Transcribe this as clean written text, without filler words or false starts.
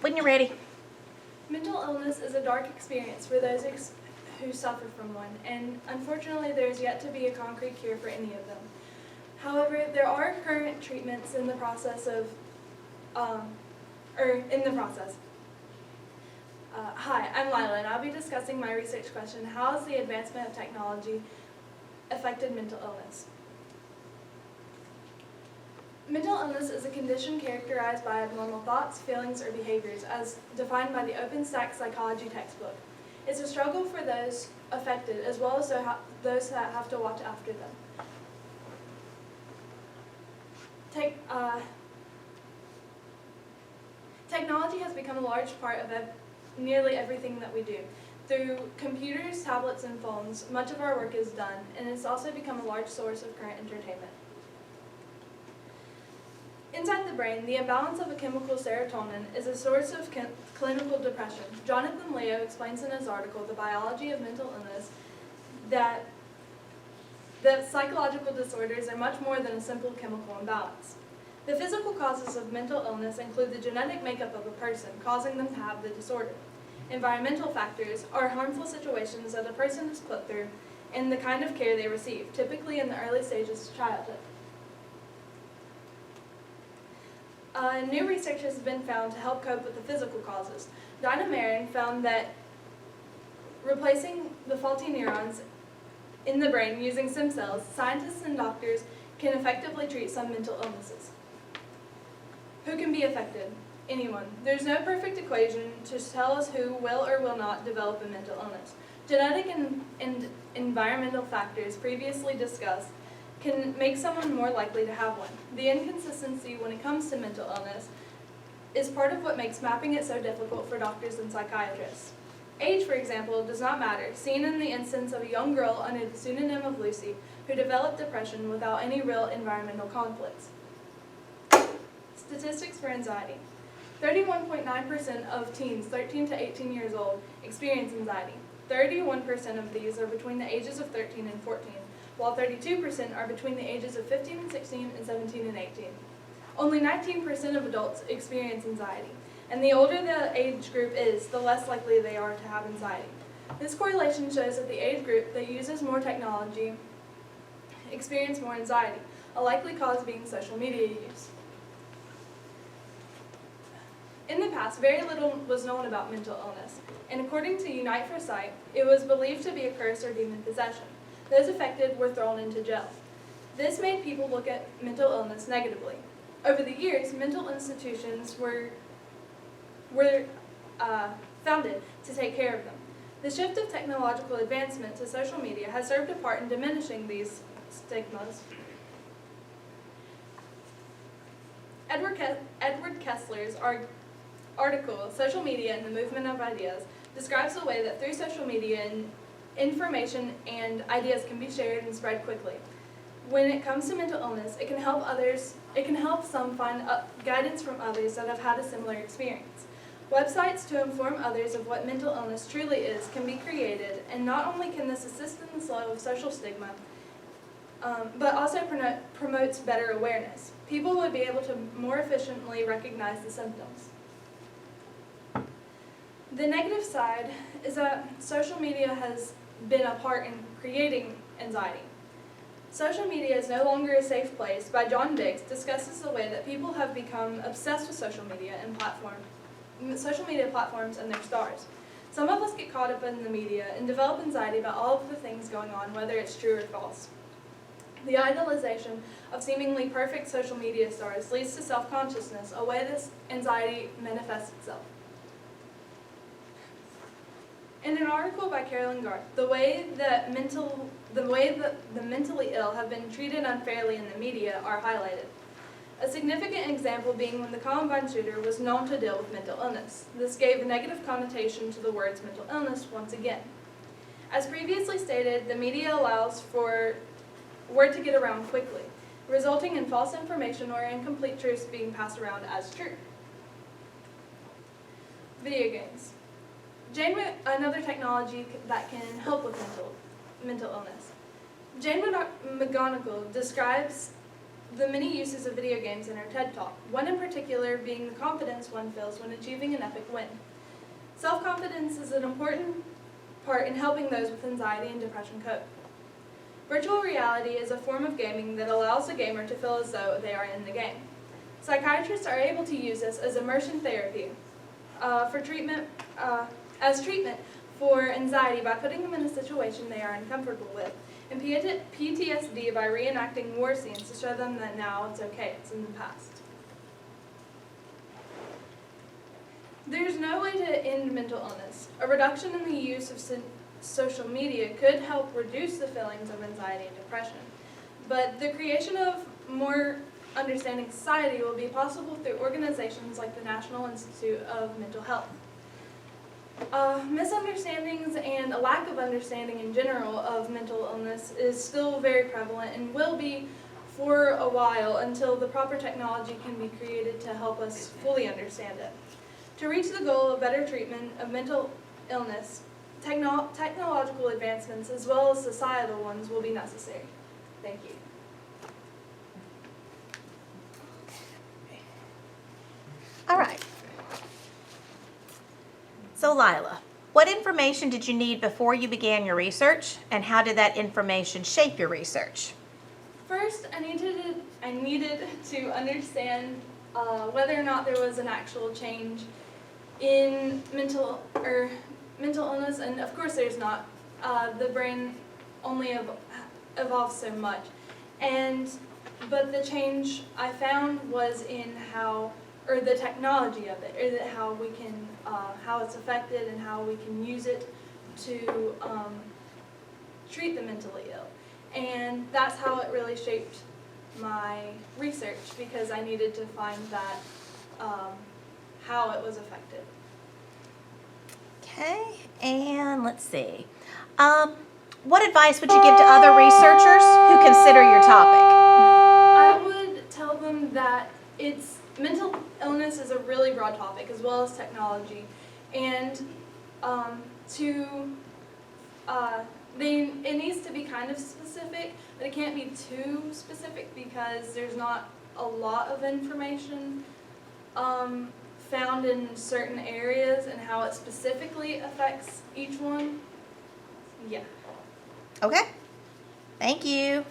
When you're ready. Mental illness is a dark experience for those who suffer from one, and unfortunately there is yet to be a concrete cure for any of them. However, there are current treatments in the process Hi, I'm Lila, and I'll be discussing my research question: how has the advancement of technology affected mental illness? Mental illness is a condition characterized by abnormal thoughts, feelings, or behaviors, as defined by the OpenStack psychology textbook. It's a struggle for those affected, as well as those that have to watch after them. Technology has become a large part of nearly everything that we do. Through computers, tablets, and phones, much of our work is done, and it's also become a large source of current entertainment. Inside the brain, the imbalance of a chemical serotonin is a source of clinical depression. Jonathan Leo explains in his article, The Biology of Mental Illness, that psychological disorders are much more than a simple chemical imbalance. The physical causes of mental illness include the genetic makeup of a person, causing them to have the disorder. Environmental factors are harmful situations that a person is put through and the kind of care they receive, typically in the early stages of childhood. New research has been found to help cope with the physical causes. Dinah Marin found that replacing the faulty neurons in the brain using stem cells, scientists and doctors can effectively treat some mental illnesses. Who can be affected? Anyone. There's no perfect equation to tell us who will or will not develop a mental illness. Genetic and environmental factors previously discussed can make someone more likely to have one. The inconsistency when it comes to mental illness is part of what makes mapping it so difficult for doctors and psychiatrists. Age, for example, does not matter, seen in the instance of a young girl under the pseudonym of Lucy who developed depression without any real environmental conflicts. Statistics for anxiety. 31.9% of teens 13 to 18 years old experience anxiety. 31% of these are between the ages of 13 and 14. While 32% are between the ages of 15 and 16 and 17 and 18. Only 19% of adults experience anxiety, and the older the age group is, the less likely they are to have anxiety. This correlation shows that the age group that uses more technology experience more anxiety, a likely cause being social media use. In the past, very little was known about mental illness, and according to Unite for Sight, it was believed to be a curse or demon possession. Those affected were thrown into jail. This made people look at mental illness negatively. Over the years, mental institutions were founded to take care of them. The shift of technological advancement to social media has served a part in diminishing these stigmas. Edward Kessler's article, Social Media and the Movement of Ideas, describes the way that through social media information and ideas can be shared and spread quickly. When it comes to mental illness, it can help some find guidance from others that have had a similar experience. Websites to inform others of what mental illness truly is can be created, and not only can this assist in the slow of social stigma, but also promotes better awareness. People would be able to more efficiently recognize the symptoms. The negative side is that social media has been a part in creating anxiety. Social Media is no longer a safe place by John Biggs discusses the way that people have become obsessed with social media platforms and their stars. Some of us get caught up in the media and develop anxiety about all of the things going on, whether it's true or false. The idolization of seemingly perfect social media stars leads to self-consciousness, a way this anxiety manifests itself. In an article by Carolyn Garth, the way that the mentally ill have been treated unfairly in the media are highlighted. A significant example being when the Columbine shooter was known to deal with mental illness. This gave a negative connotation to the words mental illness once again. As previously stated, the media allows for word to get around quickly, resulting in false information or incomplete truths being passed around as true. Video games. Another technology that can help with mental illness. Jane McGonigal describes the many uses of video games in our TED Talk, one in particular being the confidence one feels when achieving an epic win. Self-confidence is an important part in helping those with anxiety and depression cope. Virtual reality is a form of gaming that allows the gamer to feel as though they are in the game. Psychiatrists are able to use this as immersion therapy as treatment for anxiety by putting them in a situation they are uncomfortable with, and PTSD by reenacting war scenes to show them that now it's okay, it's in the past. There's no way to end mental illness. A reduction in the use of social media could help reduce the feelings of anxiety and depression, but the creation of more understanding society will be possible through organizations like the National Institute of Mental Health. Misunderstandings and a lack of understanding in general of mental illness is still very prevalent and will be for a while until the proper technology can be created to help us fully understand it. To reach the goal of better treatment of mental illness, technological advancements as well as societal ones will be necessary. Thank you. All right. So Lila, what information did you need before you began your research, and how did that information shape your research? First, I needed to understand whether or not there was an actual change in mental illness, and of course there's not. The brain only evolves so much, but the change I found was in the technology of it, or how we can, how it's affected and how we can use it to treat the mentally ill. And that's how it really shaped my research, because I needed to find that, how it was affected. Okay, and let's see. What advice would you give to other researchers who consider your topic? I would tell them that mental illness is a really broad topic, as well as technology, and it needs to be kind of specific, but it can't be too specific because there's not a lot of information found in certain areas and how it specifically affects each one. Yeah. Okay, thank you.